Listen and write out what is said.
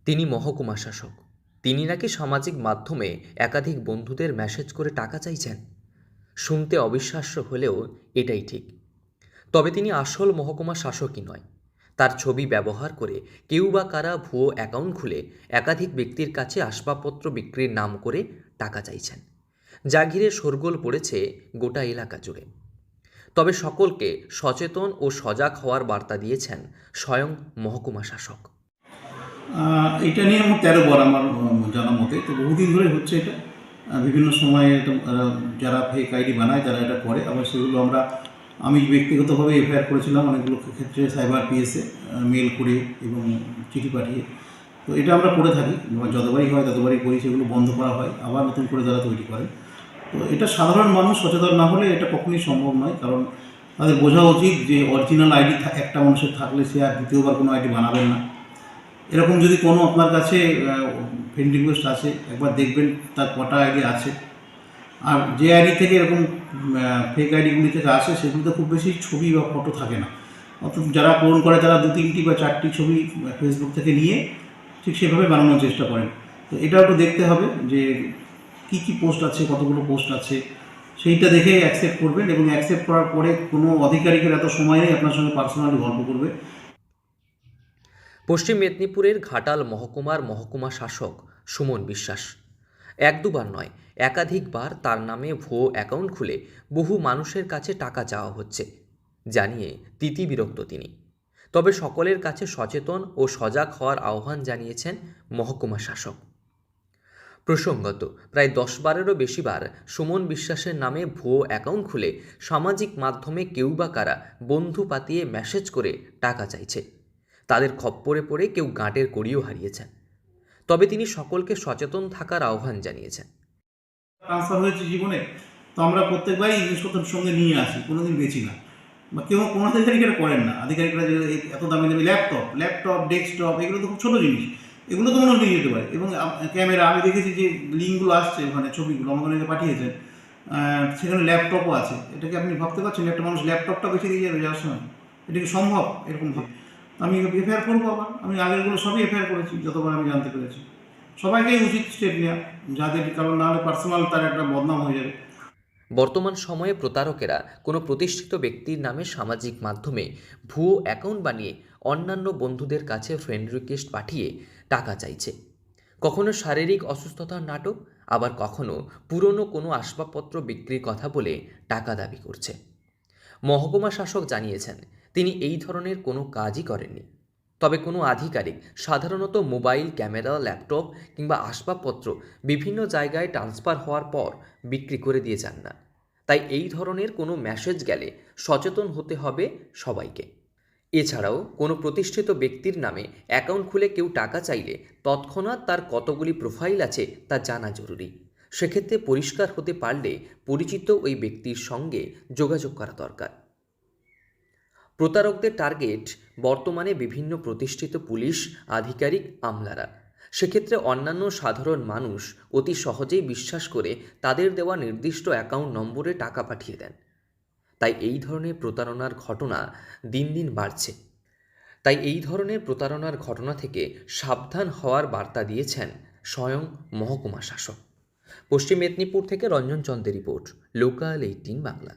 তিনি মহকুমা শাসক। তিনি নাকি সামাজিক মাধ্যমে একাধিক বন্ধুদের মেসেজ করে টাকা চাইছেন। শুনতে অবিশ্বাস্য হলেও এটাই ঠিক। তবে তিনি আসল মহকুমা শাসকই নয়। তার ছবি ব্যবহার করে কেউ বা কারা ভুয়ো অ্যাকাউন্ট খুলে একাধিক ব্যক্তির কাছে আসবাবপত্র বিক্রির নাম করে টাকা চাইছেন, যা ঘিরে শোরগোল পড়েছে গোটা এলাকা জুড়ে। তবে সকলকে সচেতন ও সজাগ হওয়ার বার্তা দিয়েছেন স্বয়ং মহকুমা শাসক। এটা নিয়ে আমার 13 বার আমার জানা মতে, তো বহুদিন ধরে হচ্ছে এটা। বিভিন্ন সময়ে এটা যারা ফেক আইডি বানায়, যারা এটা করে, আবার সেগুলো আমি ব্যক্তিগতভাবে এফআইআর করেছিলাম অনেকগুলো ক্ষেত্রে সাইবার পিএসে মেল করে এবং চিঠি পাঠিয়ে। তো এটা আমরা করে থাকি, যতবারই হয় ততবারই করি, সেগুলো বন্ধ করা হয়, আবার নতুন করে যারা তৈরি করে। তো এটা সাধারণ মানুষ সচেতন না হলে এটা কখনোই সম্ভব নয়, কারণ তাদের বোঝা উচিত যে অরিজিনাল আইডি একটা মানুষের থাকলে সে আর দ্বিতীয়বার কোনো আইডি বানাবেন না। এরকম যদি কোনো আপনার কাছে ফ্রেন্ড রিকোয়েস্ট আসে, একবার দেখবেন তার কটা আইডি আছে। আর যে আইডি থেকে এরকম ফেক আইডিগুলি থেকে আসে, সেগুলিতে খুব বেশি ছবি বা ফটো থাকে না। অর্থাৎ যারা পূরণ করে তারা 2-3টি বা 4টি ছবি ফেসবুক থেকে নিয়ে ঠিক সেভাবে বানানোর চেষ্টা করেন। তো এটা একটু দেখতে হবে যে কী কী পোস্ট আছে, কতগুলো পোস্ট আছে, সেইটা দেখে অ্যাকসেপ্ট করবেন, এবং অ্যাকসেপ্ট করার পরে কোনো আধিকারিকের এত সময় নেই আপনার সঙ্গে পার্সোনালি গল্প করবে। পশ্চিম মেদিনীপুরের ঘাটাল মহকুমার মহকুমা শাসক সুমন বিশ্বাস এক দুবার নয়, একাধিকবার তার নামে ভুয়ো অ্যাকাউন্ট খুলে বহু মানুষের কাছে টাকা চাওয়া হচ্ছে জানিয়ে তিতিবিরক্ত তিনি। তবে সকলের কাছে সচেতন ও সজাগ হওয়ার আহ্বান জানিয়েছেন মহকুমা শাসক। প্রসঙ্গত, প্রায় 10-12-এরও বেশিবার সুমন বিশ্বাসের নামে ভুয়ো অ্যাকাউন্ট খুলে সামাজিক মাধ্যমে কেউ বা কারা বন্ধু পাতিয়ে মেসেজ করে টাকা চাইছে। তাদের খপ্পরে পড়ে কেউ গাঁটের কড়িও হারিয়েছেন। তবে তিনি সকলকে সচেতন থাকার আহ্বান জানিয়েছেন। ট্রান্সফার হয়েছে জীবনে, তো আমরা প্রত্যেকবারই জিনিসপত্র সঙ্গে নিয়ে আসি, কোনোদিন বেচি না, বা কেউ কোনো আধিকারিকেরা করেন না। আধিকারিকরা যে এত দামি দামি ল্যাপটপ ডেস্কটপ, এগুলো তো খুব ছোটো জিনিস, এগুলো তো মানুষ নিয়ে যেতে পারে। এবং ক্যামেরা, আমি দেখেছি যে লিঙ্কগুলো আসছে, ওখানে ছবিগুলো আমাকে অনেকে পাঠিয়েছেন, সেখানে ল্যাপটপও আছে। এটাকে আপনি ভাবতে পারছেন একটা মানুষ ল্যাপটপটা বেছে দিয়ে যাবে যাওয়ার সময়? এটা কি সম্ভব? এরকম আমি এফআইআর করবো। আবার আমি আগেরগুলো সবই এফআইআর করেছি, যতবার আমি জানতে পেরেছি। সবাইকেই উচিত স্টেপ নেওয়া, যাদের, কারণ নাহলে পার্সোনাল তার একটা বদনাম হয়ে যাবে। বর্তমান সময়ে প্রতারকেরা কোনো প্রতিষ্ঠিত ব্যক্তির নামে সামাজিক মাধ্যমে ভুয়ো অ্যাকাউন্ট বানিয়ে অন্যান্য বন্ধুদের কাছে ফ্রেন্ড রিকোয়েস্ট পাঠিয়ে টাকা চাইছে। কখনো শারীরিক অসুস্থতার নাটক, আবার কখনো পুরনো কোনো আসবাবপত্র বিক্রির কথা বলে টাকা দাবি করছে। মহকুমা শাসক জানিয়েছেন, তিনি এই ধরনের কোনো কাজই করেননি। তবে কোনো আধিকারিক সাধারণত মোবাইল, ক্যামেরা, ল্যাপটপ কিংবা আসবাবপত্র বিভিন্ন জায়গায় ট্রান্সফার হওয়ার পর বিক্রি করে দিয়ে যান না। তাই এই ধরনের কোনো মেসেজ গেলে সচেতন হতে হবে সবাইকে। এছাড়াও কোনো প্রতিষ্ঠিত ব্যক্তির নামে অ্যাকাউন্ট খুলে কেউ টাকা চাইলে তৎক্ষণাৎ তার কতগুলি প্রোফাইল আছে তা জানা জরুরি। সেক্ষেত্রে পরিষ্কার হতে পারলে পরিচিত ওই ব্যক্তির সঙ্গে যোগাযোগ করা দরকার। প্রতারকদের টার্গেট বর্তমানে বিভিন্ন প্রতিষ্ঠিত পুলিশ আধিকারিক, আমলারা। সেক্ষেত্রে অন্যান্য সাধারণ মানুষ অতি সহজেই বিশ্বাস করে তাদের দেওয়া নির্দিষ্ট অ্যাকাউন্ট নম্বরে টাকা পাঠিয়ে দেন। তাই এই ধরনের প্রতারণার ঘটনা থেকে সাবধান হওয়ার বার্তা দিয়েছেন স্বয়ং মহকুমা শাসক। পশ্চিম মেদিনীপুর থেকে রঞ্জন চন্দ্রের রিপোর্ট, লোকাল 18 বাংলা।